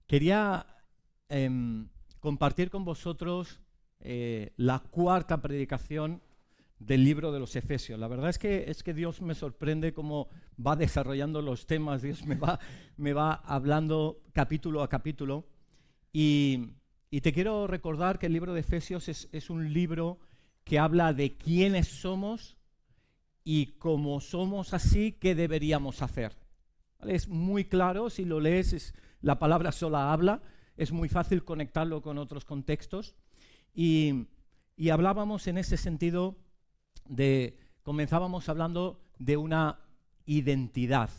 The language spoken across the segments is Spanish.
Quería compartir con vosotros la cuarta predicación del libro de los Efesios. La verdad es que Dios me sorprende cómo va desarrollando los temas. Dios me va hablando capítulo a capítulo. Y te quiero recordar que el libro de Efesios es un libro que habla de quiénes somos y como somos así, qué deberíamos hacer. ¿Vale? Es muy claro, si lo lees, la palabra sola habla, es muy fácil conectarlo con otros contextos. Y hablábamos en ese sentido comenzábamos hablando de una identidad,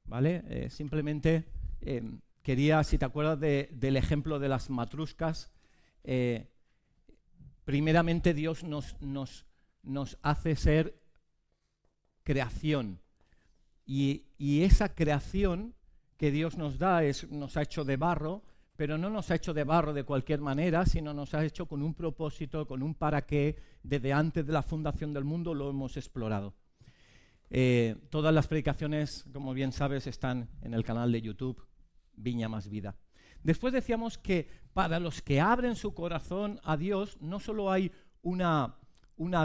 ¿vale? Simplemente quería, si te acuerdas del ejemplo de las matruscas, primeramente Dios nos hace ser creación. Y esa creación que Dios nos da nos ha hecho de barro, pero no nos ha hecho de barro de cualquier manera, sino nos ha hecho con un propósito, con un para qué. Desde antes de la fundación del mundo lo hemos explorado. Todas las predicaciones, como bien sabes, están en el canal de YouTube Viña Más Vida. Después decíamos que para los que abren su corazón a Dios, no solo hay una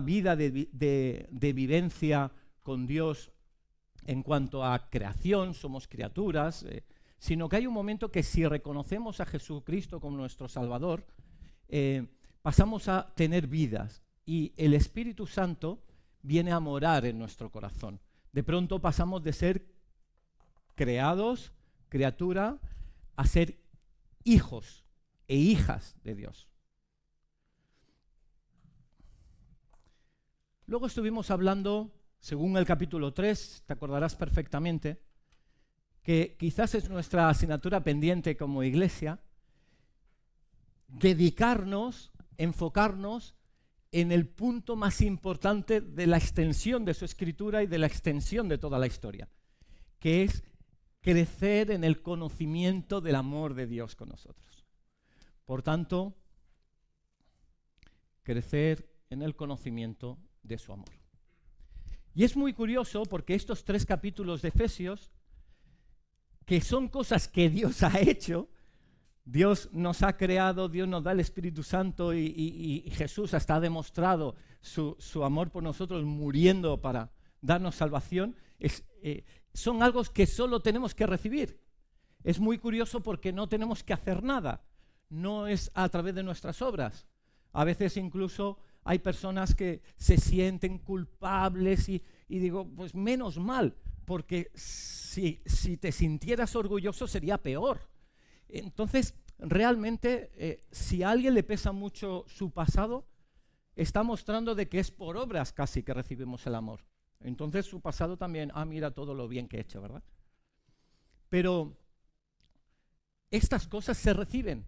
vida de vivencia con Dios en cuanto a creación, somos criaturas, sino que hay un momento que si reconocemos a Jesucristo como nuestro Salvador, pasamos a tener vidas y el Espíritu Santo viene a morar en nuestro corazón. De pronto pasamos de ser creados, criatura, a ser hijos e hijas de Dios. Luego estuvimos hablando, según el capítulo 3, te acordarás perfectamente, que quizás es nuestra asignatura pendiente como iglesia, dedicarnos, enfocarnos en el punto más importante de la extensión de su escritura y de la extensión de toda la historia, que es crecer en el conocimiento del amor de Dios con nosotros. Por tanto, crecer en el conocimiento de su amor. Y es muy curioso porque estos 3 capítulos de Efesios, que son cosas que Dios ha hecho, Dios nos ha creado, Dios nos da el Espíritu Santo y Jesús hasta ha demostrado su amor por nosotros muriendo para darnos salvación, son algo que solo tenemos que recibir. Es muy curioso porque no tenemos que hacer nada, no es a través de nuestras obras. A veces incluso hay personas que se sienten culpables y digo, pues menos mal, porque si te sintieras orgulloso sería peor. Entonces, realmente, si a alguien le pesa mucho su pasado, está mostrando de que es por obras casi que recibimos el amor. Entonces, su pasado también, mira todo lo bien que he hecho, ¿verdad? Pero estas cosas se reciben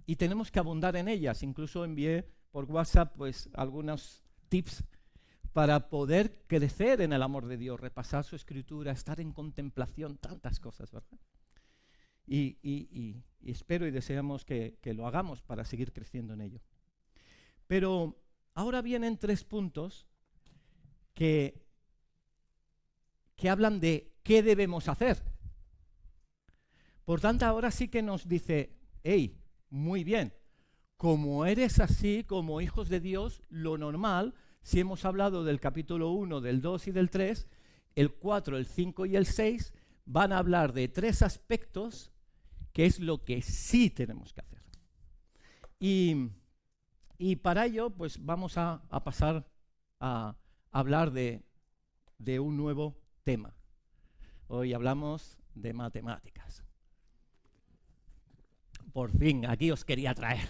y tenemos que abundar en ellas. Incluso envié por WhatsApp pues algunos tips para poder crecer en el amor de Dios, repasar su escritura, estar en contemplación, tantas cosas, ¿verdad? Y espero y deseamos que lo hagamos para seguir creciendo en ello. Pero ahora vienen 3 puntos que hablan de qué debemos hacer. Por tanto, ahora sí que nos dice, hey, muy bien, como eres así, como hijos de Dios, lo normal, si hemos hablado del capítulo 1, del 2 y del 3, el 4, el 5 y el 6 van a hablar de 3 aspectos que es lo que sí tenemos que hacer. Y para ello, pues vamos a pasar a hablar de un nuevo tema. Hoy hablamos de matemáticas. Por fin, aquí os quería traer.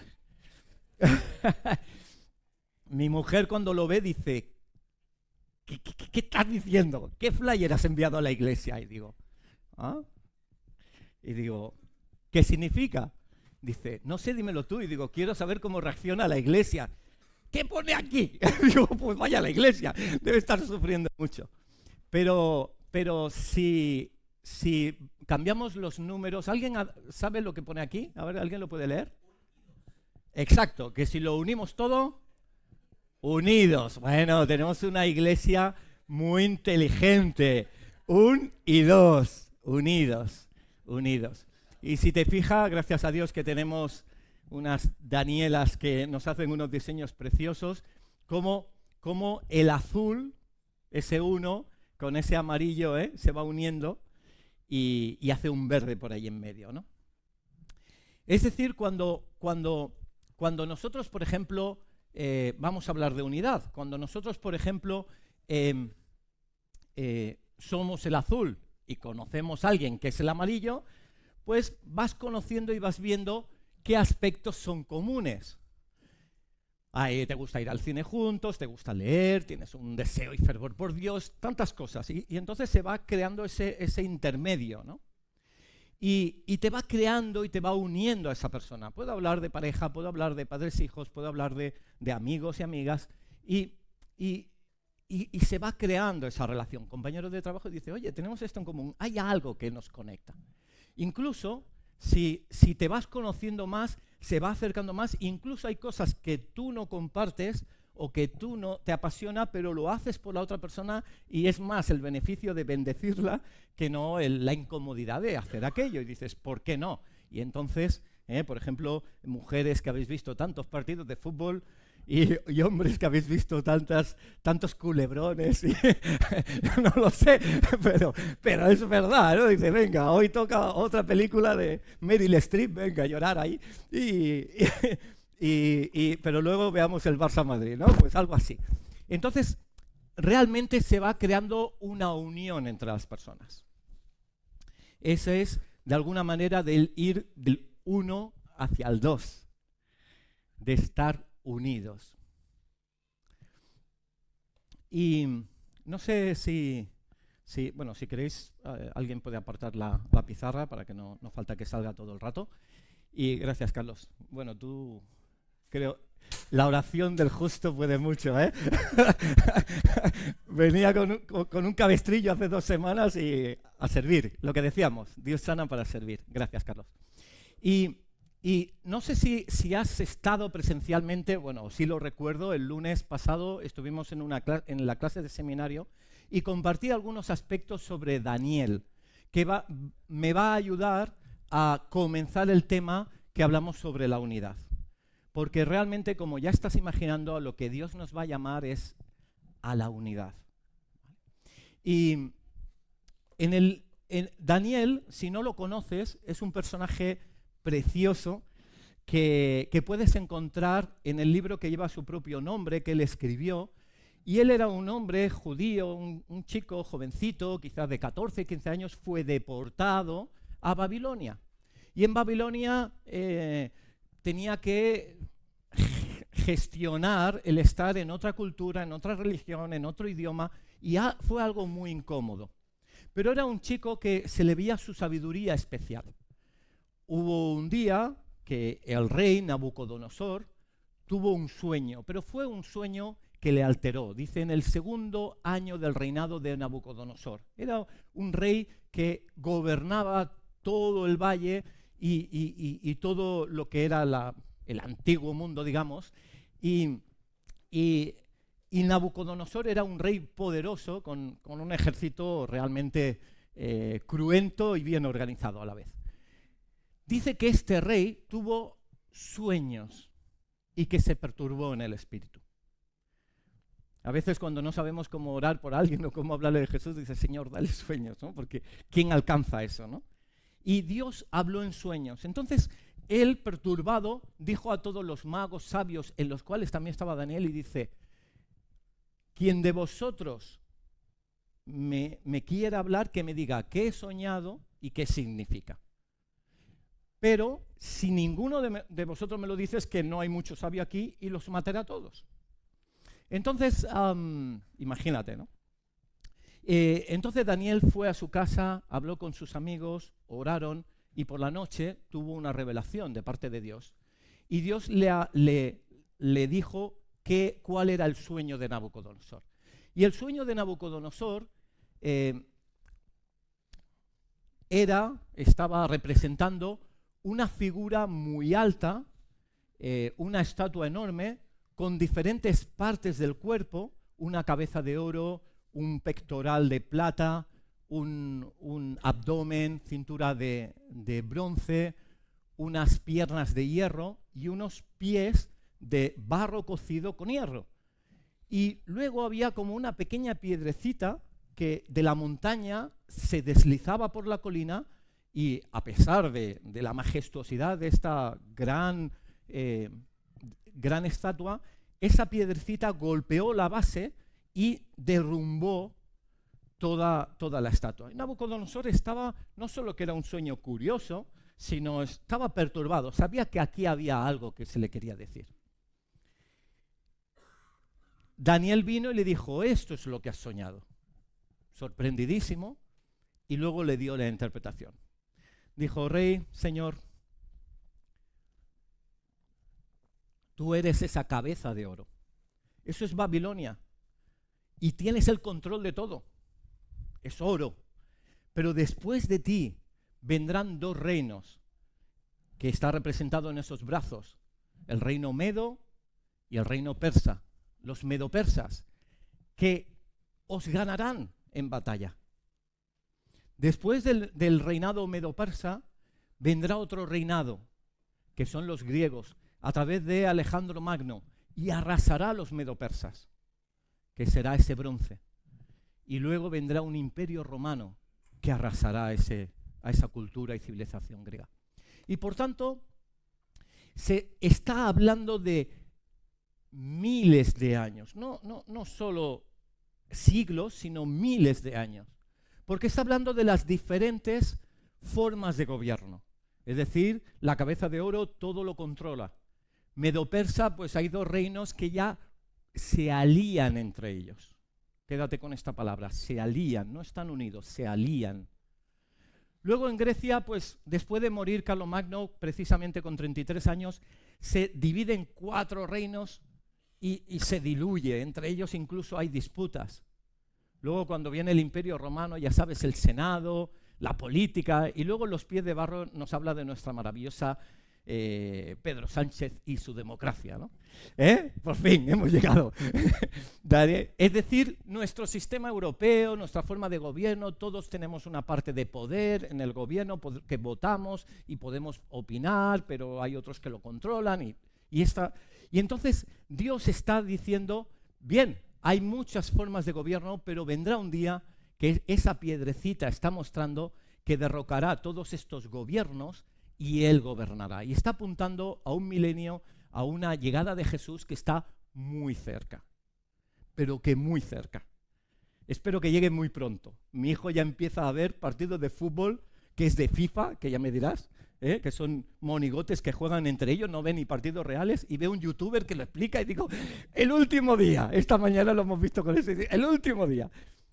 Mi mujer cuando lo ve dice, ¿qué estás diciendo? ¿Qué flyer has enviado a la iglesia? Y digo, ¿qué significa? Dice, no sé, dímelo tú. Y digo, quiero saber cómo reacciona la iglesia. ¿Qué pone aquí? Digo, pues vaya a la iglesia, debe estar sufriendo mucho. Pero si cambiamos los números, ¿alguien sabe lo que pone aquí? A ver, ¿alguien lo puede leer? Exacto, que si lo unimos todo, unidos. Bueno, tenemos una iglesia muy inteligente. 1 y 2, unidos. Y si te fijas, gracias a Dios que tenemos unas Danielas que nos hacen unos diseños preciosos, como el azul, ese uno, con ese amarillo, se va uniendo y hace un verde por ahí en medio, ¿no? Es decir, cuando nosotros, por ejemplo, vamos a hablar de unidad, cuando nosotros, por ejemplo, somos el azul y conocemos a alguien que es el amarillo, pues vas conociendo y vas viendo qué aspectos son comunes. Te gusta ir al cine juntos, te gusta leer, tienes un deseo y fervor por Dios, tantas cosas. Y entonces se va creando ese intermedio, ¿no? Y te va creando y te va uniendo a esa persona. Puedo hablar de pareja, puedo hablar de padres e hijos, puedo hablar de amigos y amigas, y se va creando esa relación. Compañeros de trabajo dice, oye, tenemos esto en común, hay algo que nos conecta. Incluso, si te vas conociendo más, se va acercando más, incluso hay cosas que tú no compartes o que tú no te apasiona, pero lo haces por la otra persona y es más el beneficio de bendecirla que no la incomodidad de hacer aquello. Y dices, ¿por qué no? Y entonces, por ejemplo, mujeres que habéis visto tantos partidos de fútbol y hombres que habéis visto tantos culebrones, y no lo sé, pero es verdad, ¿no? Dice, venga, hoy toca otra película de Meryl Streep, venga, a llorar ahí, pero luego veamos el Barça-Madrid, ¿no? Pues algo así. Entonces, realmente se va creando una unión entre las personas. Ese es, de alguna manera, del ir del uno hacia el dos, de estar unidos. Y no sé si queréis, alguien puede apartar la pizarra para que no falta que salga todo el rato. Y gracias, Carlos. Bueno, tú creo, la oración del justo puede mucho, ¿eh? Venía con un cabestrillo hace 2 semanas y a servir, lo que decíamos, Dios sana para servir. Gracias, Carlos. Y no sé si has estado presencialmente, bueno, sí lo recuerdo, el lunes pasado estuvimos en la clase de seminario y compartí algunos aspectos sobre Daniel, que me va a ayudar a comenzar el tema que hablamos sobre la unidad. Porque realmente, como ya estás imaginando, a lo que Dios nos va a llamar es a la unidad. Y en Daniel, si no lo conoces, es un personaje precioso que puedes encontrar en el libro que lleva su propio nombre, que él escribió. Y él era un hombre judío, un chico jovencito, quizás de 14, 15 años, fue deportado a Babilonia. Y en Babilonia tenía que gestionar el estar en otra cultura, en otra religión, en otro idioma, y fue algo muy incómodo. Pero era un chico que se le veía su sabiduría especial. Hubo un día que el rey Nabucodonosor tuvo un sueño, pero fue un sueño que le alteró. Dice, en el 2.º año del reinado de Nabucodonosor. Era un rey que gobernaba todo el valle y todo lo que era el antiguo mundo, digamos, y Nabucodonosor era un rey poderoso con un ejército realmente cruento y bien organizado a la vez. Dice que este rey tuvo sueños y que se perturbó en el espíritu. A veces cuando no sabemos cómo orar por alguien o cómo hablarle de Jesús, dice, Señor, dale sueños, ¿no? Porque ¿quién alcanza eso, no? Y Dios habló en sueños. Entonces, él, perturbado, dijo a todos los magos sabios, en los cuales también estaba Daniel, y dice, quien de vosotros me quiera hablar, que me diga qué he soñado y qué significa. Pero si ninguno de vosotros me lo dice, es que no hay mucho sabio aquí y los mataré a todos. Entonces, imagínate, ¿no? Entonces Daniel fue a su casa, habló con sus amigos, oraron y por la noche tuvo una revelación de parte de Dios. Y Dios le dijo cuál era el sueño de Nabucodonosor. Y el sueño de Nabucodonosor estaba representando una figura muy alta, una estatua enorme, con diferentes partes del cuerpo, una cabeza de oro, un pectoral de plata, un abdomen, cintura de bronce, unas piernas de hierro y unos pies de barro cocido con hierro. Y luego había como una pequeña piedrecita que de la montaña se deslizaba por la colina y a pesar de la majestuosidad de esta gran estatua, esa piedrecita golpeó la base y derrumbó toda la estatua. Y Nabucodonosor estaba, no solo que era un sueño curioso, sino estaba perturbado, sabía que aquí había algo que se le quería decir. Daniel vino y le dijo, esto es lo que has soñado. Sorprendidísimo, y luego le dio la interpretación. Dijo, rey, señor, tú eres esa cabeza de oro. Eso es Babilonia. Y tienes el control de todo. Es oro. Pero después de ti vendrán dos reinos que está representado en esos brazos. El reino medo y el reino persa. Los medo-persas, que os ganarán en batalla. Después del reinado medo-persa vendrá otro reinado, que son los griegos, a través de Alejandro Magno, y arrasará a los medo-persas, que será ese bronce. Y luego vendrá un imperio romano que arrasará a esa cultura y civilización griega. Y por tanto, se está hablando de miles de años, no solo siglos, sino miles de años, porque está hablando de las diferentes formas de gobierno. Es decir, la cabeza de oro todo lo controla. Medo-persa, pues hay dos reinos que ya se alían entre ellos. Quédate con esta palabra, se alían, no están unidos, se alían. Luego en Grecia, pues después de morir Carlomagno, precisamente con 33 años, se divide en 4 reinos y se diluye, entre ellos incluso hay disputas. Luego cuando viene el Imperio Romano, ya sabes, el Senado, la política, y luego Los pies de barro nos habla de nuestra maravillosa Pedro Sánchez y su democracia, ¿no? Por fin hemos llegado. Es decir, nuestro sistema europeo, nuestra forma de gobierno, todos tenemos una parte de poder en el gobierno que votamos y podemos opinar, pero hay otros que lo controlan y entonces Dios está diciendo, bien, hay muchas formas de gobierno, pero vendrá un día que esa piedrecita está mostrando que derrocará todos estos gobiernos y Él gobernará. Y está apuntando a un milenio, a una llegada de Jesús que está muy cerca, pero que muy cerca. Espero que llegue muy pronto. Mi hijo ya empieza a ver partidos de fútbol, que es de FIFA, que ya me dirás, que son monigotes que juegan entre ellos, no ven ni partidos reales, y veo un youtuber que lo explica y digo, el último día, esta mañana lo hemos visto con ese, el último día.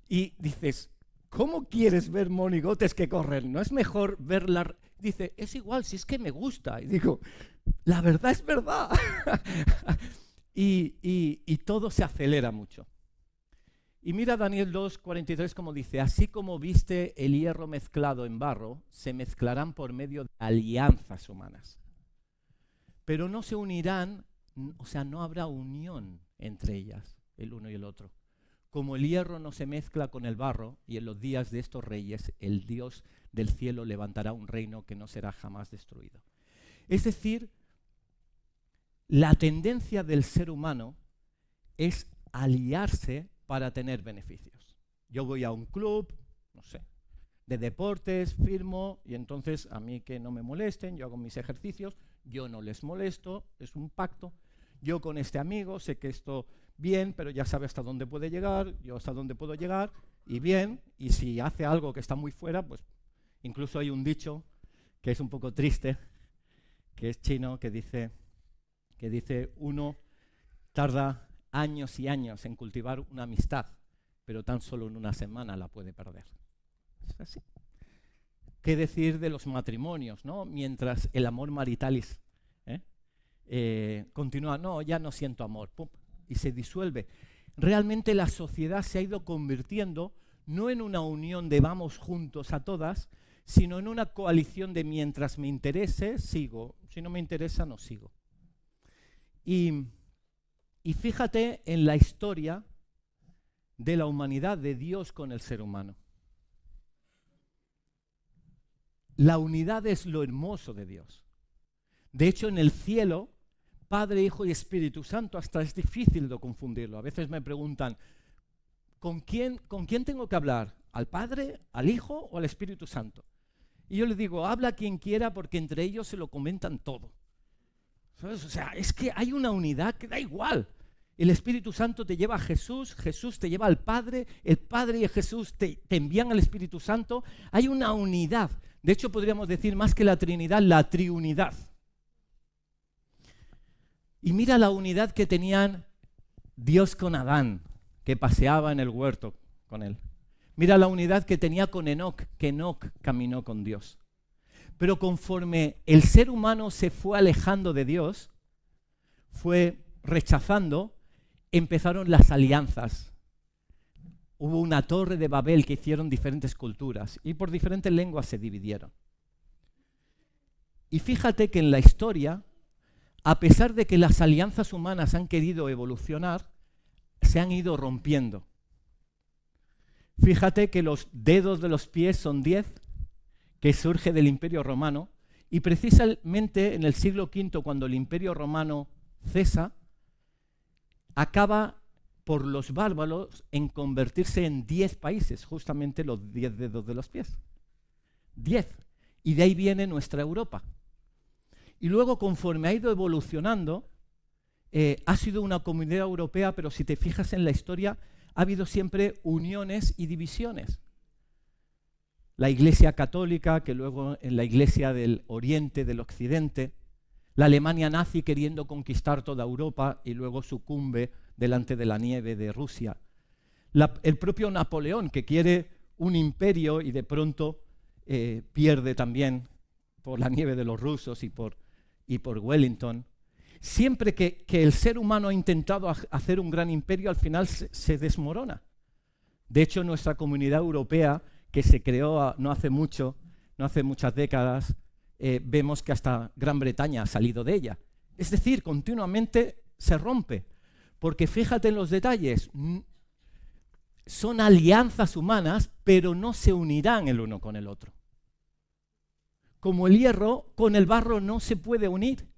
Y dices, ¿cómo quieres ver monigotes que corren? ¿No es mejor verla? Dice, es igual, si es que me gusta. Y digo, la verdad es verdad. y todo se acelera mucho. Y mira Daniel 2:43 como dice, así como viste el hierro mezclado en barro, se mezclarán por medio de alianzas humanas. Pero no se unirán, o sea, no habrá unión entre ellas, el uno y el otro. Como el hierro no se mezcla con el barro, y en los días de estos reyes, el Dios del cielo levantará un reino que no será jamás destruido. Es decir, la tendencia del ser humano es aliarse para tener beneficios. Yo voy a un club, no sé, de deportes, firmo, y entonces a mí que no me molesten, yo hago mis ejercicios, yo no les molesto, es un pacto. Yo con este amigo sé que esto bien, pero ya sabe hasta dónde puede llegar, yo hasta dónde puedo llegar, y bien, y si hace algo que está muy fuera, pues incluso hay un dicho que es un poco triste, que es chino, que dice uno tarda años y años en cultivar una amistad, pero tan solo en una semana la puede perder. Es así. ¿Qué decir de los matrimonios, no? Mientras el amor maritalis continúa, no, ya no siento amor, pum, y se disuelve. Realmente la sociedad se ha ido convirtiendo no en una unión de vamos juntos a todas, sino en una coalición de mientras me interese, sigo, si no me interesa, no sigo. Y fíjate en la historia de la humanidad, de Dios con el ser humano. La unidad es lo hermoso de Dios. De hecho, en el cielo, Padre, Hijo y Espíritu Santo, hasta es difícil de confundirlo. A veces me preguntan, ¿con quién tengo que hablar? ¿Al Padre, al Hijo o al Espíritu Santo? Y yo les digo, habla quien quiera porque entre ellos se lo comentan todo. ¿Sabes? O sea, es que hay una unidad que da igual. El Espíritu Santo te lleva a Jesús, Jesús te lleva al Padre, el Padre y Jesús te envían al Espíritu Santo. Hay una unidad. De hecho, podríamos decir más que la Trinidad, la triunidad. Y mira la unidad que tenían Dios con Adán, que paseaba en el huerto con él. Mira la unidad que tenía con Enoc, que Enoc caminó con Dios. Pero conforme el ser humano se fue alejando de Dios, fue rechazando, empezaron las alianzas. Hubo una torre de Babel que hicieron diferentes culturas y por diferentes lenguas se dividieron. Y fíjate que en la historia, a pesar de que las alianzas humanas han querido evolucionar, se han ido rompiendo. Fíjate que los dedos de los pies son 10, que surge del Imperio Romano, y precisamente en el siglo V, cuando el Imperio Romano cesa, acaba por los bárbaros en convertirse en 10 países, justamente los 10 dedos de los pies. 10. Y de ahí viene nuestra Europa. Y luego, conforme ha ido evolucionando, ha sido una comunidad europea, pero si te fijas en la historia, ha habido siempre uniones y divisiones. La Iglesia católica, que luego en la Iglesia del Oriente, del Occidente, la Alemania nazi queriendo conquistar toda Europa y luego sucumbe delante de la nieve de Rusia. El propio Napoleón, que quiere un imperio y de pronto pierde también por la nieve de los rusos y por Wellington. Siempre que el ser humano ha intentado hacer un gran imperio, al final se desmorona. De hecho, nuestra comunidad europea, que se creó no hace muchas décadas, vemos que hasta Gran Bretaña ha salido de ella. Es decir, continuamente se rompe. Porque fíjate en los detalles, son alianzas humanas, pero no se unirán el uno con el otro. Como el hierro, con el barro no se puede unir.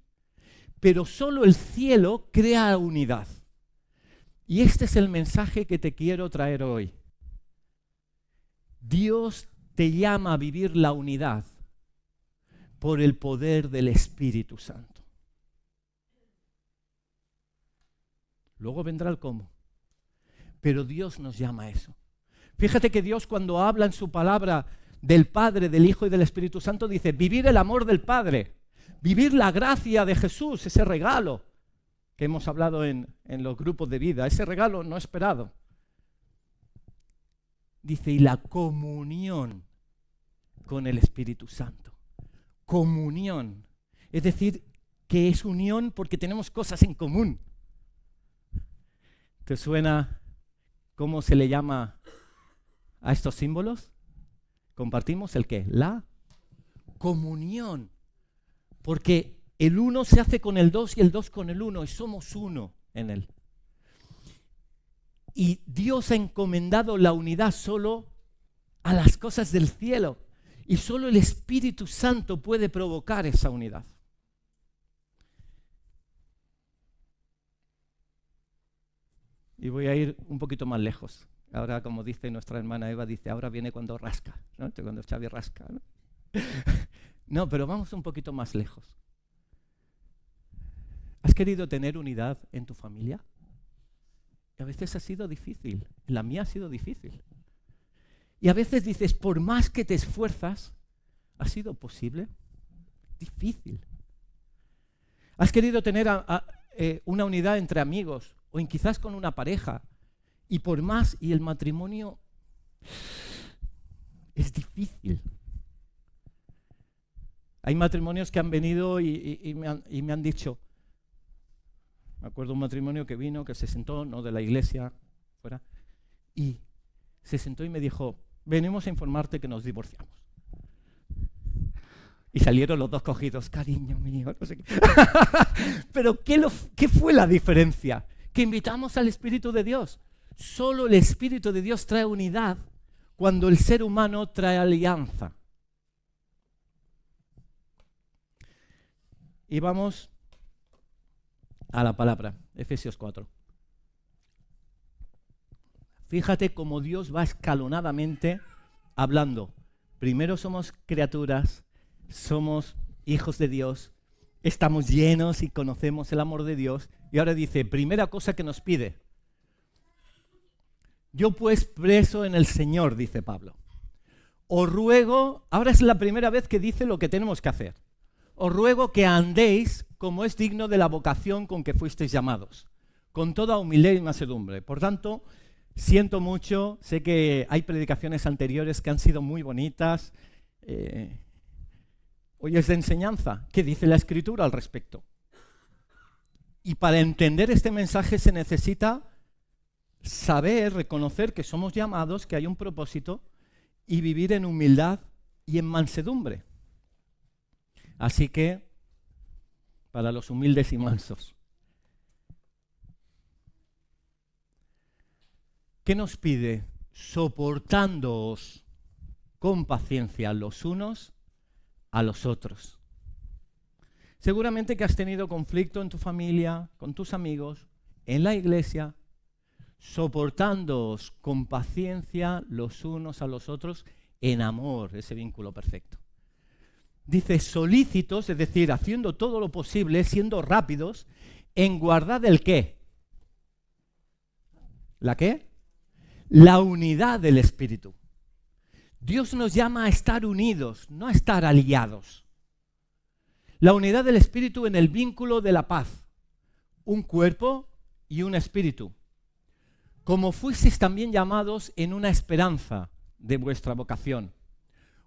Pero solo el cielo crea unidad. Y este es el mensaje que te quiero traer hoy. Dios te llama a vivir la unidad por el poder del Espíritu Santo. Luego vendrá el cómo. Pero Dios nos llama a eso. Fíjate que Dios, cuando habla en su palabra del Padre, del Hijo y del Espíritu Santo, dice, vivir el amor del Padre. Vivir la gracia de Jesús, ese regalo que hemos hablado en los grupos de vida, ese regalo no esperado. Dice, y la comunión con el Espíritu Santo. Comunión. Es decir, que es unión porque tenemos cosas en común. ¿Te suena cómo se le llama a estos símbolos? ¿Compartimos el qué? La comunión. Porque el uno se hace con el dos y el dos con el uno, y somos uno en él. Y Dios ha encomendado la unidad solo a las cosas del cielo. Y solo el Espíritu Santo puede provocar esa unidad. Y voy a ir un poquito más lejos. Ahora, como dice nuestra hermana Eva, dice, ahora viene cuando rasca, ¿no? Cuando Xavi rasca, ¿no? No, pero vamos un poquito más lejos. ¿Has querido tener unidad en tu familia? Y a veces ha sido difícil. La mía ha sido difícil. Y a veces dices, por más que te esfuerzas, ¿ha sido posible? Difícil. ¿Has querido tener una unidad entre amigos o quizás con una pareja? Y por más, y el matrimonio es difícil. Hay matrimonios que han venido y me han dicho, me acuerdo un matrimonio que vino, que se sentó, no de la iglesia, fuera, y se sentó y me dijo, venimos a informarte que nos divorciamos. Y salieron los dos cogidos, cariño mío, no sé qué. Pero ¿qué fue la diferencia? Que invitamos al Espíritu de Dios. Solo el Espíritu de Dios trae unidad cuando el ser humano trae alianza. Y vamos a la palabra, Efesios 4. Fíjate cómo Dios va escalonadamente hablando. Primero somos criaturas, somos hijos de Dios, estamos llenos y conocemos el amor de Dios. Y ahora dice, primera cosa que nos pide. Yo pues preso en el Señor, dice Pablo. Os ruego, ahora es la primera vez que dice lo que tenemos que hacer. Os ruego que andéis como es digno de la vocación con que fuisteis llamados, con toda humildad y mansedumbre. Por tanto, siento mucho, sé que hay predicaciones anteriores que han sido muy bonitas. Hoy es de enseñanza. ¿Qué dice la Escritura al respecto? Y para entender este mensaje se necesita saber, reconocer que somos llamados, que hay un propósito, y vivir en humildad y en mansedumbre. Así que, para los humildes y mansos. ¿Qué nos pide? Soportándoos con paciencia los unos a los otros. Seguramente que has tenido conflicto en tu familia, con tus amigos, en la iglesia, soportándoos con paciencia los unos a los otros en amor, ese vínculo perfecto. Dice solícitos, es decir, haciendo todo lo posible, siendo rápidos, en guardar el ¿qué? ¿La qué? La unidad del Espíritu. Dios nos llama a estar unidos, no a estar aliados. La unidad del Espíritu en el vínculo de la paz. Un cuerpo y un espíritu. Como fuisteis también llamados en una esperanza de vuestra vocación.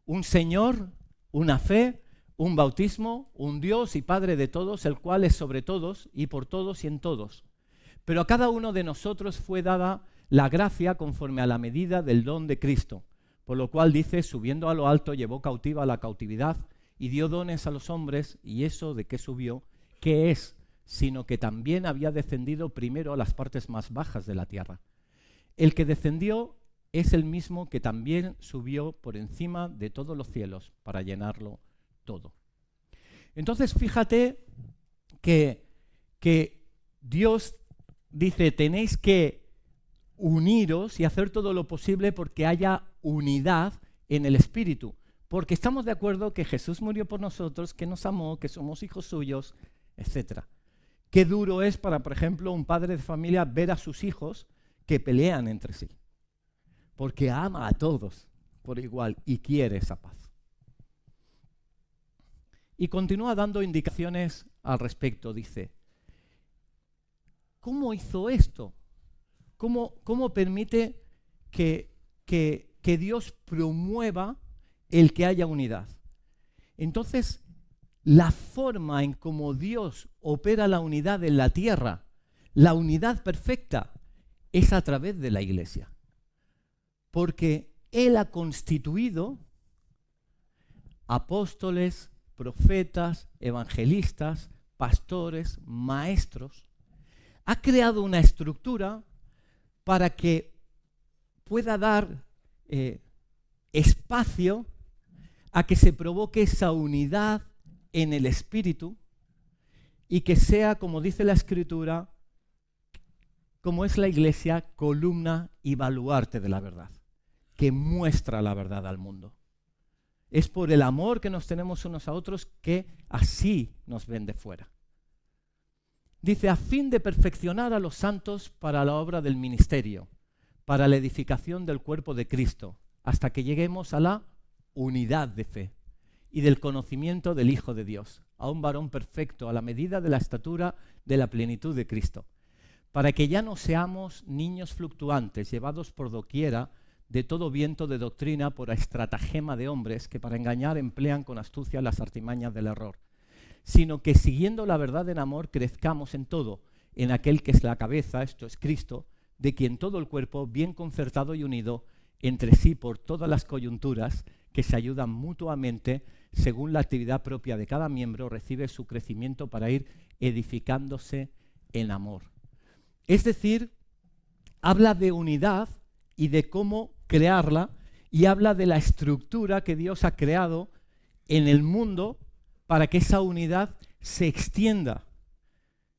Un Señor, una fe, un bautismo, un Dios y Padre de todos, el cual es sobre todos y por todos y en todos. Pero a cada uno de nosotros fue dada la gracia conforme a la medida del don de Cristo. Por lo cual dice, subiendo a lo alto, llevó cautiva la cautividad y dio dones a los hombres, y eso de qué subió, ¿qué es? Sino que también había descendido primero a las partes más bajas de la tierra. El que descendió es el mismo que también subió por encima de todos los cielos para llenarlo todo. Entonces, fíjate que Dios dice, tenéis que uniros y hacer todo lo posible porque haya unidad en el Espíritu. Porque estamos de acuerdo que Jesús murió por nosotros, que nos amó, que somos hijos suyos, etc. Qué duro es para, por ejemplo, un padre de familia ver a sus hijos que pelean entre sí. Porque ama a todos por igual y quiere esa paz. Y continúa dando indicaciones al respecto. Dice, ¿cómo hizo esto? ¿Cómo permite que Dios promueva el que haya unidad? Entonces, la forma en cómo Dios opera la unidad en la tierra, la unidad perfecta, es a través de la iglesia. Porque Él ha constituido apóstoles, profetas, evangelistas, pastores, maestros. Ha creado una estructura para que pueda dar espacio a que se provoque esa unidad en el Espíritu y que sea, como dice la Escritura, como es la Iglesia, columna y baluarte de la verdad, que muestra la verdad al mundo. Es por el amor que nos tenemos unos a otros que así nos ven de fuera. Dice, a fin de perfeccionar a los santos para la obra del ministerio, para la edificación del cuerpo de Cristo, hasta que lleguemos a la unidad de fe y del conocimiento del Hijo de Dios, a un varón perfecto, a la medida de la estatura de la plenitud de Cristo, para que ya no seamos niños fluctuantes, llevados por doquiera de todo viento de doctrina por estratagema de hombres que para engañar emplean con astucia las artimañas del error, sino que siguiendo la verdad en amor crezcamos en todo, en aquel que es la cabeza, esto es Cristo, de quien todo el cuerpo, bien concertado y unido entre sí por todas las coyunturas, que se ayudan mutuamente, según la actividad propia de cada miembro, recibe su crecimiento para ir edificándose en amor. Es decir, habla de unidad y de cómo crearla, y habla de la estructura que Dios ha creado en el mundo para que esa unidad se extienda.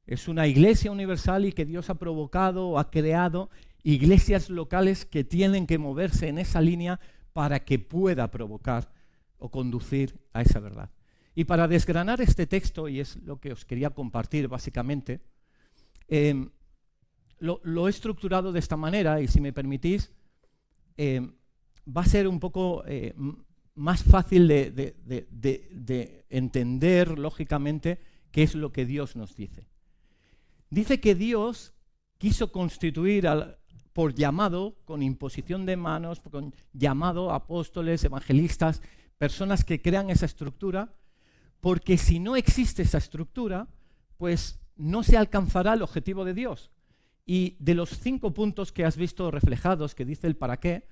Es una iglesia universal y que Dios ha provocado o ha creado iglesias locales que tienen que moverse en esa línea para que pueda provocar o conducir a esa verdad. Y para desgranar este texto, y es lo que os quería compartir básicamente, lo he estructurado de esta manera, y si me permitís, va a ser un poco más fácil de entender, lógicamente, qué es lo que Dios nos dice. Dice que Dios quiso constituir por llamado, con imposición de manos, con llamado a apóstoles, evangelistas, personas que crean esa estructura, porque si no existe esa estructura, pues no se alcanzará el objetivo de Dios. Y de los 5 puntos que has visto reflejados, que dice el para qué,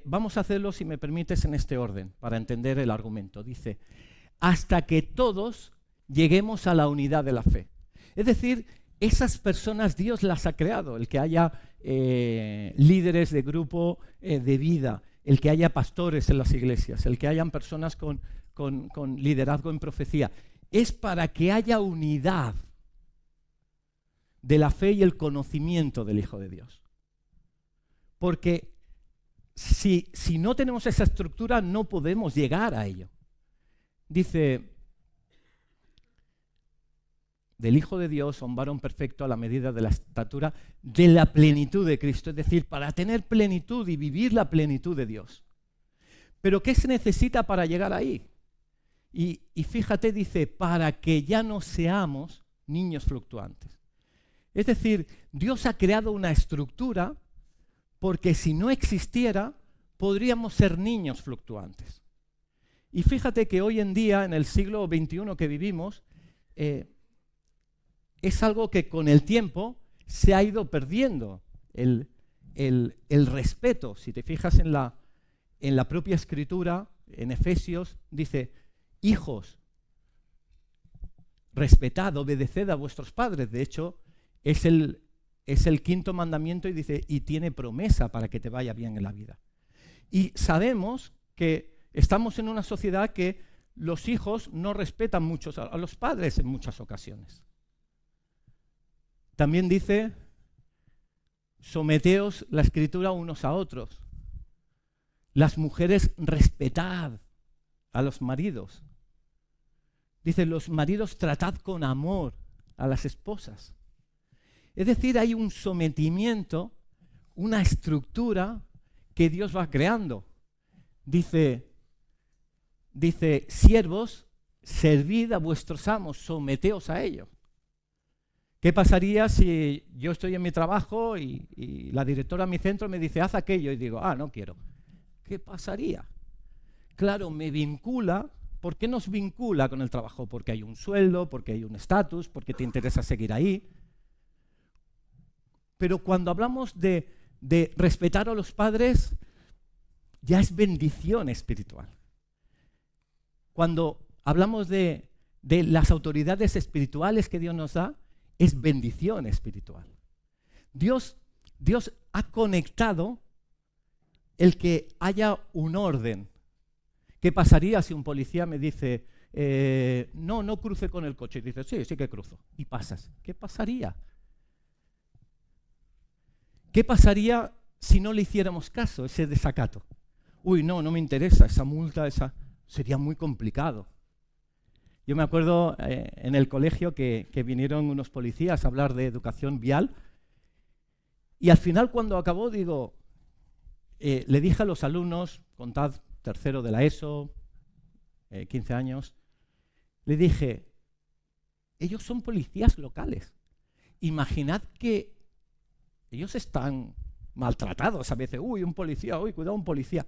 vamos a hacerlo, si me permites, en este orden, para entender el argumento. Dice, hasta que todos lleguemos a la unidad de la fe. Es decir, esas personas Dios las ha creado, el que haya líderes de grupo de vida, el que haya pastores en las iglesias, el que hayan personas con liderazgo en profecía, es para que haya unidad de la fe y el conocimiento del Hijo de Dios. Porque si no tenemos esa estructura, no podemos llegar a ello. Dice, del Hijo de Dios, un varón perfecto a la medida de la estatura de la plenitud de Cristo, es decir, para tener plenitud y vivir la plenitud de Dios. Pero ¿qué se necesita para llegar ahí? Y fíjate, dice, para que ya no seamos niños fluctuantes. Es decir, Dios ha creado una estructura porque si no existiera, podríamos ser niños fluctuantes. Y fíjate que hoy en día, en el siglo XXI que vivimos, es algo que con el tiempo se ha ido perdiendo, el respeto. Si te fijas en la propia Escritura, en Efesios, dice, hijos, respetad, obedeced a vuestros padres. De hecho, es el 5.º mandamiento y dice, y tiene promesa para que te vaya bien en la vida. Y sabemos que estamos en una sociedad que los hijos no respetan mucho a los padres en muchas ocasiones. También dice, someteos la Escritura unos a otros. Las mujeres, respetad a los maridos. Dice, los maridos, tratad con amor a las esposas. Es decir, hay un sometimiento, una estructura que Dios va creando. Dice, siervos, servid a vuestros amos, someteos a ellos. ¿Qué pasaría si yo estoy en mi trabajo y la directora de mi centro me dice, haz aquello? Y digo, no quiero. ¿Qué pasaría? Claro, me vincula. ¿Por qué nos vincula con el trabajo? Porque hay un sueldo, porque hay un estatus, porque te interesa seguir ahí. Pero cuando hablamos de respetar a los padres, ya es bendición espiritual. Cuando hablamos de las autoridades espirituales que Dios nos da, es bendición espiritual. Dios ha conectado el que haya un orden. ¿Qué pasaría si un policía me dice, no cruce con el coche? Y dices, sí que cruzo. Y pasas. ¿Qué pasaría? ¿Qué pasaría si no le hiciéramos caso, ese desacato? Uy, no me interesa, esa multa, sería muy complicado. Yo me acuerdo en el colegio que vinieron unos policías a hablar de educación vial y al final cuando acabó le dije a los alumnos, contad tercero de la ESO, 15 años, le dije, ellos son policías locales. Imaginad que ellos están maltratados a veces. Un policía, cuidado, un policía.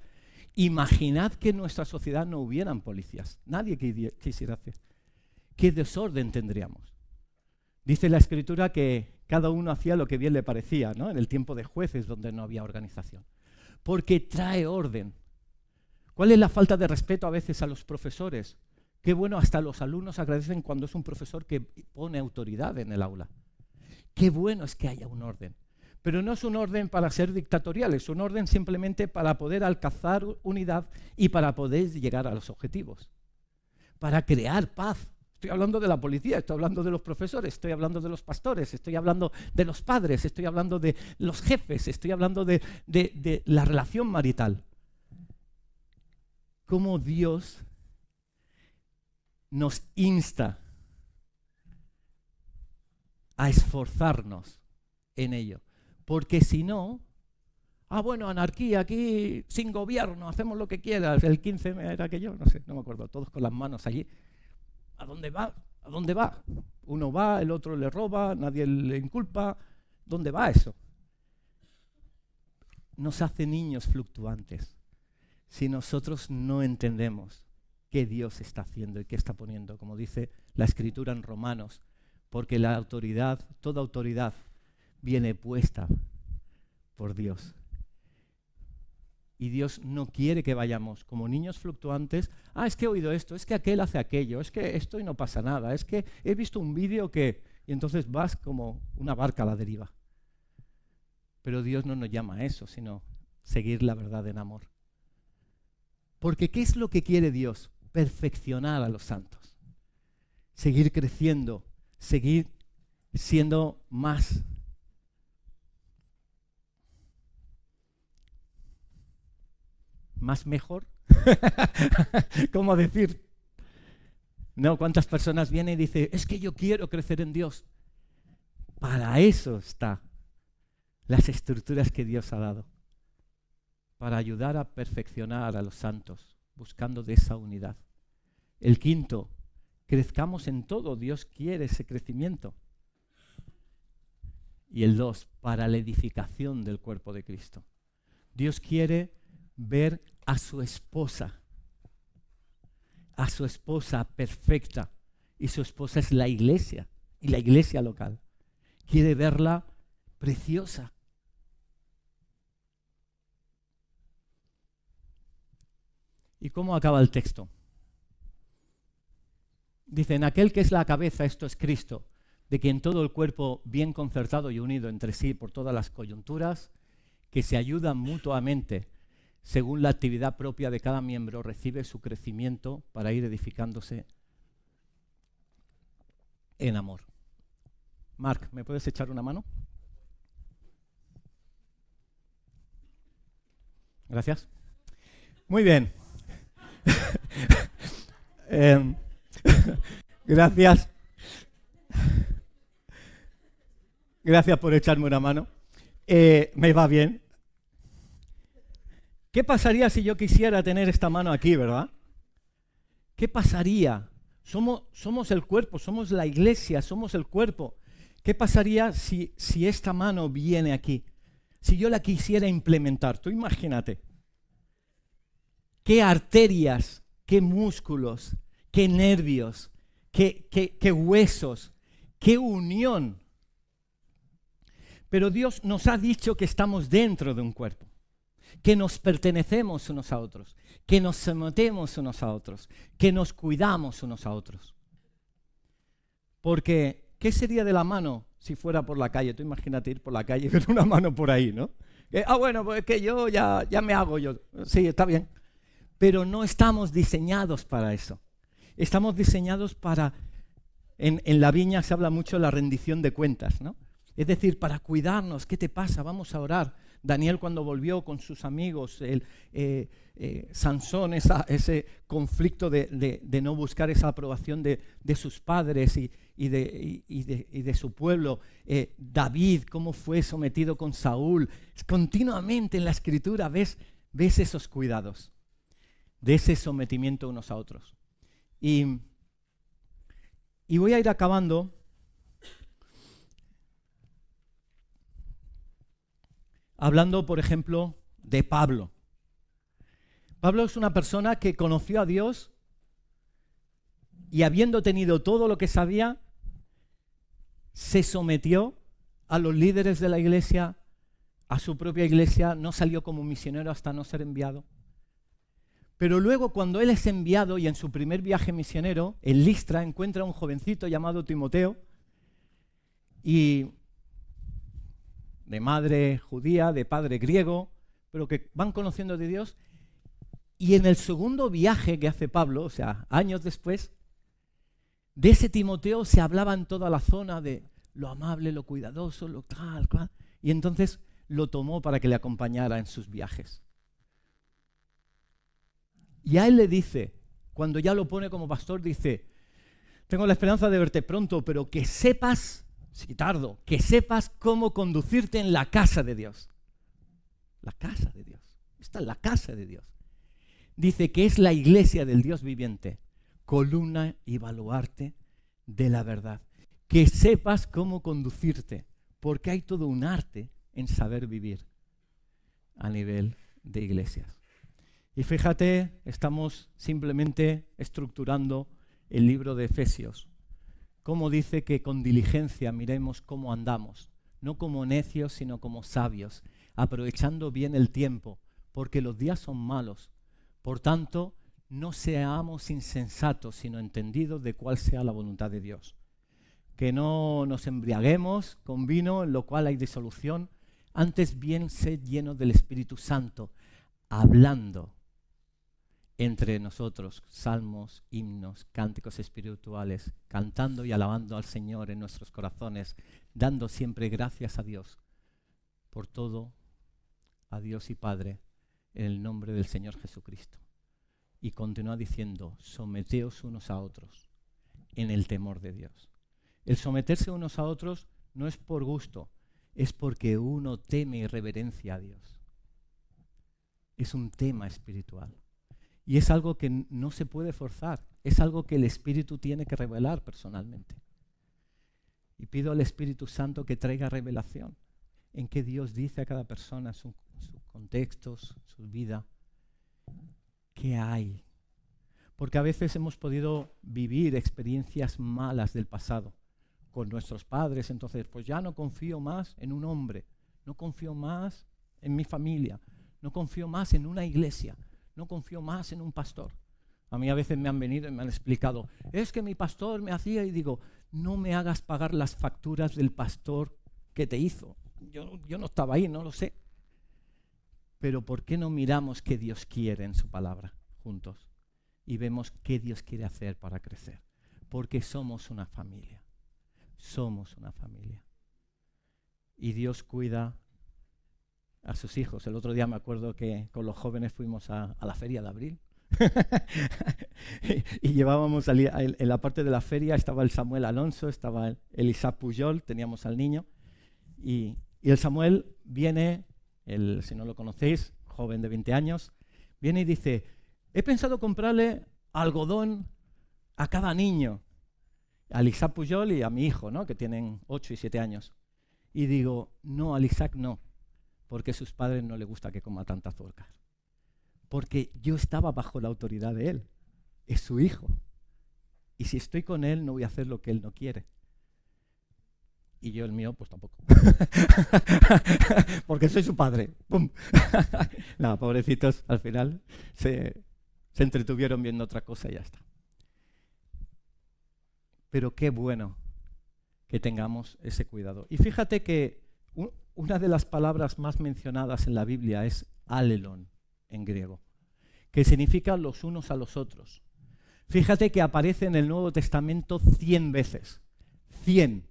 Imaginad que en nuestra sociedad no hubieran policías. Nadie quisiera hacer. ¿Qué desorden tendríamos? Dice la Escritura que cada uno hacía lo que bien le parecía, ¿no? En el tiempo de jueces donde no había organización. Porque trae orden. ¿Cuál es la falta de respeto a veces a los profesores? Qué bueno, hasta los alumnos agradecen cuando es un profesor que pone autoridad en el aula. Qué bueno es que haya un orden. Pero no es un orden para ser dictatorial, es un orden simplemente para poder alcanzar unidad y para poder llegar a los objetivos. Para crear paz Estoy hablando de la policía, estoy hablando de los profesores, estoy hablando de los pastores, estoy hablando de los padres, estoy hablando de los jefes, estoy hablando de la relación marital. Cómo Dios nos insta a esforzarnos en ello. Porque si no, bueno, anarquía aquí, sin gobierno, hacemos lo que quieras. El 15 era aquello, no sé, no me acuerdo, todos con las manos allí. ¿A dónde va? ¿A dónde va? Uno va, el otro le roba, nadie le inculpa. ¿Dónde va eso? Nos hace niños fluctuantes si nosotros no entendemos qué Dios está haciendo y qué está poniendo, como dice la Escritura en Romanos, porque la autoridad, toda autoridad, viene puesta por Dios. Y Dios no quiere que vayamos como niños fluctuantes. Es que he oído esto, es que aquel hace aquello, es que esto y no pasa nada, es que he visto un vídeo que... Y entonces vas como una barca a la deriva. Pero Dios no nos llama a eso, sino seguir la verdad en amor. Porque ¿qué es lo que quiere Dios? Perfeccionar a los santos. Seguir creciendo, seguir siendo más mejor. ¿Cómo decir? No, ¿cuántas personas vienen y dicen, es que yo quiero crecer en Dios? Para eso está las estructuras que Dios ha dado. Para ayudar a perfeccionar a los santos, buscando de esa unidad. El quinto, crezcamos en todo. Dios quiere ese crecimiento. Y el 2, para la edificación del cuerpo de Cristo. Dios quiere ver a su esposa perfecta, y su esposa es la iglesia, y la iglesia local. Quiere verla preciosa. ¿Y cómo acaba el texto? Dice, en aquel que es la cabeza, esto es Cristo, de quien todo el cuerpo bien concertado y unido entre sí por todas las coyunturas, que se ayudan mutuamente según la actividad propia de cada miembro, recibe su crecimiento para ir edificándose en amor. Marc, ¿me puedes echar una mano? Gracias. Muy bien. Gracias. Gracias por echarme una mano. Me va bien. ¿Qué pasaría si yo quisiera tener esta mano aquí, verdad? ¿Qué pasaría? Somos el cuerpo, somos la iglesia, somos el cuerpo. ¿Qué pasaría si esta mano viene aquí? Si yo la quisiera implementar, tú imagínate. ¿Qué arterias, qué músculos, qué nervios, qué huesos, qué unión? Pero Dios nos ha dicho que estamos dentro de un cuerpo, que nos pertenecemos unos a otros, que nos sometemos unos a otros, que nos cuidamos unos a otros. Porque, ¿qué sería de la mano si fuera por la calle? Tú imagínate ir por la calle y ver una mano por ahí, ¿no? Bueno, pues es que yo ya me hago yo. Sí, está bien. Pero no estamos diseñados para eso. Estamos diseñados para... En la viña se habla mucho de la rendición de cuentas, ¿no? Es decir, para cuidarnos. ¿Qué te pasa? Vamos a orar. Daniel, cuando volvió con sus amigos, Sansón, ese conflicto de no buscar esa aprobación de sus padres y de su pueblo. David, cómo fue sometido con Saúl. Continuamente en la Escritura ves esos cuidados, de ese sometimiento unos a otros. Y voy a ir acabando hablando, por ejemplo, de Pablo. Pablo es una persona que conoció a Dios y, habiendo tenido todo lo que sabía, se sometió a los líderes de la iglesia, a su propia iglesia, no salió como misionero hasta no ser enviado. Pero luego, cuando él es enviado y en su primer viaje misionero, en Listra encuentra a un jovencito llamado Timoteo, y de madre judía, de padre griego, pero que van conociendo de Dios. Y en el segundo viaje que hace Pablo, o sea, años después, De ese Timoteo se hablaba en toda la zona de lo amable, lo cuidadoso, lo tal, cual. Y entonces lo tomó para que le acompañara en sus viajes. Y a él le dice, cuando ya lo pone como pastor, dice, tengo la esperanza de verte pronto, pero que sepas, si tardo, que sepas cómo conducirte en la casa de Dios. La casa de Dios. Esta es la casa de Dios. Dice que es la iglesia del Dios viviente, columna y baluarte de la verdad. Que sepas cómo conducirte, porque hay todo un arte en saber vivir a nivel de iglesias. Y fíjate, estamos simplemente estructurando el libro de Efesios. Como dice que con diligencia miremos cómo andamos, no como necios, sino como sabios, aprovechando bien el tiempo, porque los días son malos. Por tanto, no seamos insensatos, sino entendidos de cuál sea la voluntad de Dios. Que no nos embriaguemos con vino, en lo cual hay disolución, antes bien sed llenos del Espíritu Santo, hablando entre nosotros salmos, himnos, cánticos espirituales, cantando y alabando al Señor en nuestros corazones, dando siempre gracias a Dios por todo, a Dios y Padre, en el nombre del Señor Jesucristo. Y continúa diciendo, someteos unos a otros en el temor de Dios. El someterse unos a otros no es por gusto, es porque uno teme y reverencia a Dios. Es un tema espiritual. Y es algo que no se puede forzar, es algo que el Espíritu tiene que revelar personalmente. Y pido al Espíritu Santo que traiga revelación en qué Dios dice a cada persona, sus contextos, su vida, qué hay. Porque a veces hemos podido vivir experiencias malas del pasado con nuestros padres, entonces pues ya no confío más en un hombre, no confío más en mi familia, no confío más en una iglesia, no confío más en un pastor. A mí a veces me han venido y me han explicado, es que mi pastor me hacía, y digo, no me hagas pagar las facturas del pastor que te hizo. Yo no estaba ahí, no lo sé. Pero ¿por qué no miramos qué Dios quiere en su palabra juntos? Y vemos qué Dios quiere hacer para crecer. Porque somos una familia. Somos una familia. Y Dios cuida a sus hijos. El otro día me acuerdo que con los jóvenes fuimos a la feria de abril. y llevábamos en la parte de la feria estaba el Samuel Alonso, estaba el Isaac Pujol, teníamos al niño. Y el Samuel viene, si no lo conocéis, joven de 20 años, viene y dice, he pensado comprarle algodón a cada niño, al Isaac Pujol y a mi hijo, ¿no? Que tienen 8 y 7 años. Y digo, no, al Isaac no, porque a sus padres no les gusta que coma tanta azúcar. Porque yo estaba bajo la autoridad de él, es su hijo. Y si estoy con él, no voy a hacer lo que él no quiere. Y yo el mío, pues tampoco. Porque soy su padre. ¡Pum! No, pobrecitos, al final se entretuvieron viendo otra cosa y ya está. Pero qué bueno que tengamos ese cuidado. Y fíjate que una de las palabras más mencionadas en la Biblia es alelon, en griego, que significa los unos a los otros. Fíjate que aparece en el Nuevo Testamento 100 veces. 100.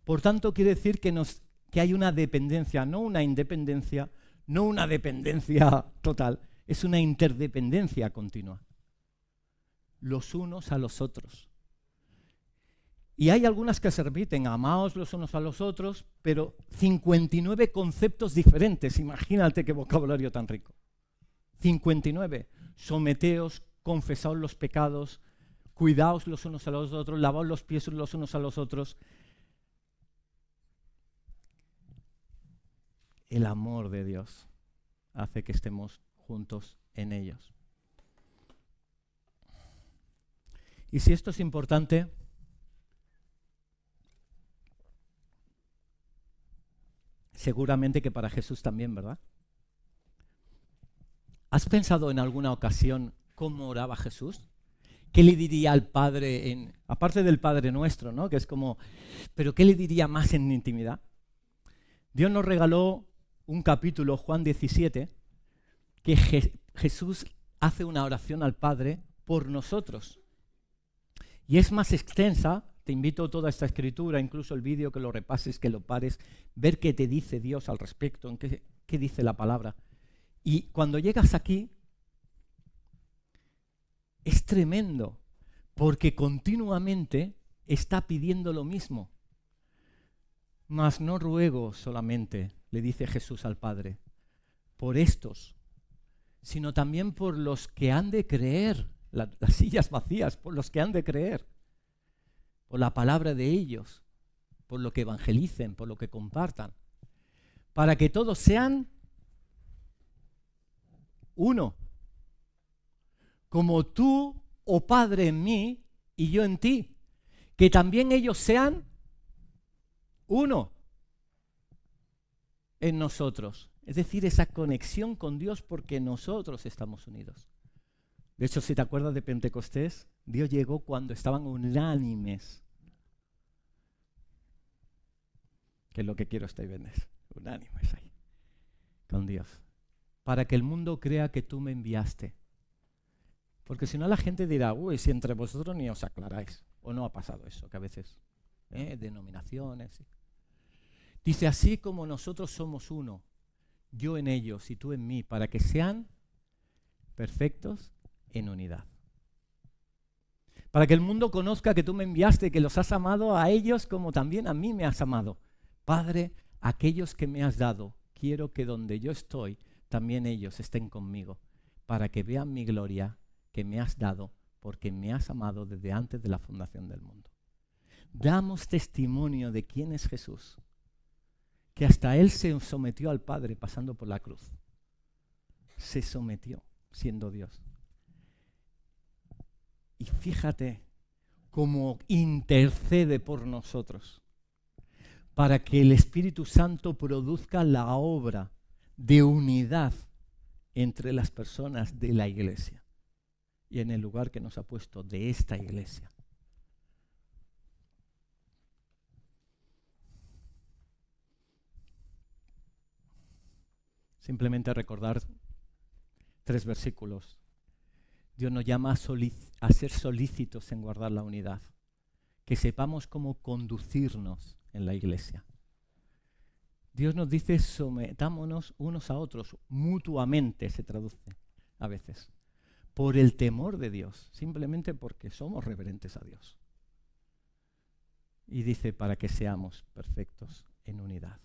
Por tanto, quiere decir que hay una dependencia, no una independencia, no una dependencia total, es una interdependencia continua. Los unos a los otros. Y hay algunas que se repiten, amaos los unos a los otros, pero 59 conceptos diferentes, imagínate qué vocabulario tan rico. 59. Someteos, confesaos los pecados, cuidaos los unos a los otros, lavaos los pies los unos a los otros. El amor de Dios hace que estemos juntos en ellos. Y si esto es importante, seguramente que para Jesús también, ¿verdad? ¿Has pensado en alguna ocasión cómo oraba Jesús? ¿Qué le diría al Padre, aparte del Padre Nuestro, ¿no? Que es como, pero ¿qué le diría más en intimidad? Dios nos regaló un capítulo, Juan 17, que Jesús hace una oración al Padre por nosotros. Y es más extensa. Te invito a toda esta escritura, incluso el vídeo, que lo repases, que lo pares, ver qué te dice Dios al respecto, en qué dice la palabra. Y cuando llegas aquí, es tremendo, porque continuamente está pidiendo lo mismo. Mas no ruego solamente, le dice Jesús al Padre, por estos, sino también por los que han de creer, las sillas vacías, por los que han de creer, por la palabra de ellos, por lo que evangelicen, por lo que compartan, para que todos sean uno, como tú, oh Padre, en mí y yo en ti, que también ellos sean uno en nosotros. Es decir, esa conexión con Dios porque nosotros estamos unidos. De hecho, si te acuerdas de Pentecostés, Dios llegó cuando estaban unánimes. Que es lo que quiero este viernes, unánimes ahí, con Dios. Para que el mundo crea que tú me enviaste. Porque si no la gente dirá, uy, si entre vosotros ni os aclaráis. O no ha pasado eso, que a veces, denominaciones. Sí. Dice, así como nosotros somos uno, yo en ellos y tú en mí, para que sean perfectos en unidad. Para que el mundo conozca que tú me enviaste, que los has amado a ellos como también a mí me has amado. Padre, aquellos que me has dado, quiero que donde yo estoy, también ellos estén conmigo, para que vean mi gloria que me has dado, porque me has amado desde antes de la fundación del mundo. Damos testimonio de quién es Jesús, que hasta Él se sometió al Padre pasando por la cruz. Se sometió, siendo Dios. Y fíjate cómo intercede por nosotros, para que el Espíritu Santo produzca la obra de unidad entre las personas de la iglesia y en el lugar que nos ha puesto de esta iglesia. Simplemente recordar 3 versículos. Dios nos llama a ser solícitos en guardar la unidad, que sepamos cómo conducirnos en la iglesia. Dios nos dice sometámonos unos a otros, mutuamente se traduce a veces, por el temor de Dios, simplemente porque somos reverentes a Dios. Y dice para que seamos perfectos en unidad.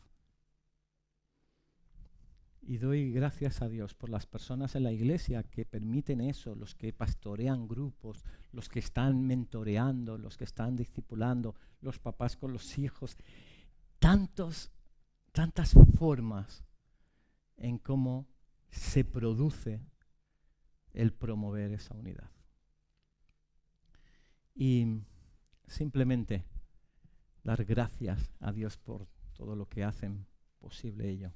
Y doy gracias a Dios por las personas en la iglesia que permiten eso, los que pastorean grupos, los que están mentoreando, los que están discipulando, los papás con los hijos. Tantas formas en cómo se produce el promover esa unidad. Y simplemente dar gracias a Dios por todo lo que hacen posible ello.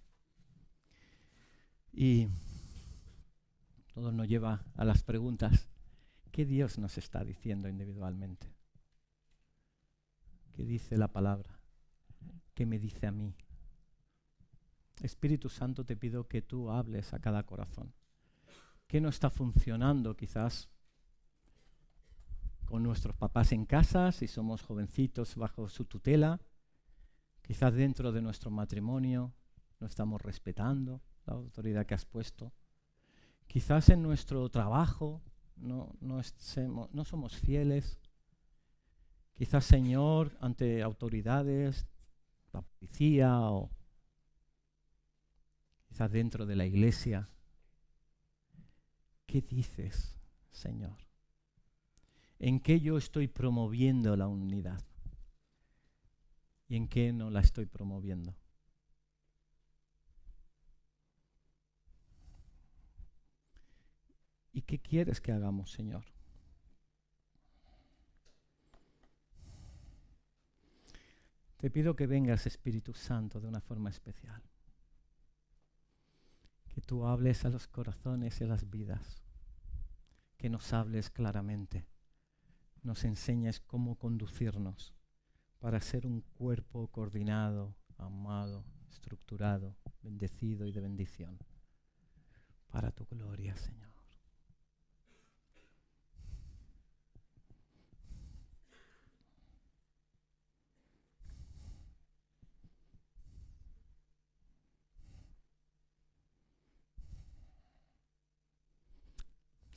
Y todo nos lleva a las preguntas, ¿qué Dios nos está diciendo individualmente? ¿Qué dice la palabra? ¿Qué me dice a mí? Espíritu Santo, te pido que tú hables a cada corazón. ¿Qué no está funcionando quizás con nuestros papás en casa, si somos jovencitos bajo su tutela? Quizás dentro de nuestro matrimonio no estamos respetando la autoridad que has puesto. Quizás en nuestro trabajo no somos fieles. Quizás, Señor, ante autoridades, la policía o quizás dentro de la iglesia. ¿Qué dices, Señor? ¿En qué yo estoy promoviendo la unidad? ¿Y en qué no la estoy promoviendo? ¿Y qué quieres que hagamos, Señor? Te pido que vengas, Espíritu Santo, de una forma especial. Que tú hables a los corazones y a las vidas. Que nos hables claramente. Nos enseñes cómo conducirnos para ser un cuerpo coordinado, amado, estructurado, bendecido y de bendición. Para tu gloria, Señor.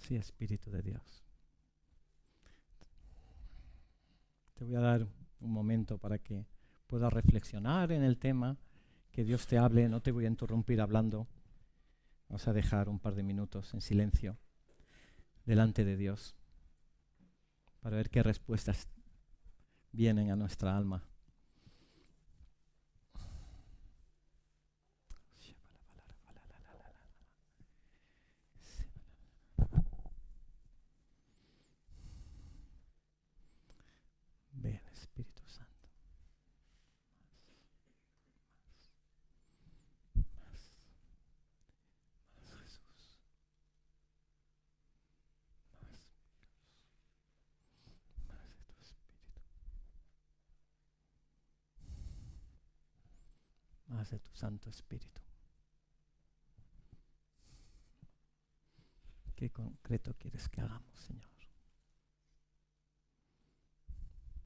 Sí, Espíritu de Dios. Te voy a dar un momento para que puedas reflexionar en el tema, que Dios te hable, no te voy a interrumpir hablando. Vamos a dejar un par de minutos en silencio delante de Dios para ver qué respuestas vienen a nuestra alma. Ven, Espíritu Santo. Más Jesús. Más de tu Espíritu. Más de tu Santo Espíritu. ¿Qué concreto quieres que hagamos, Señor?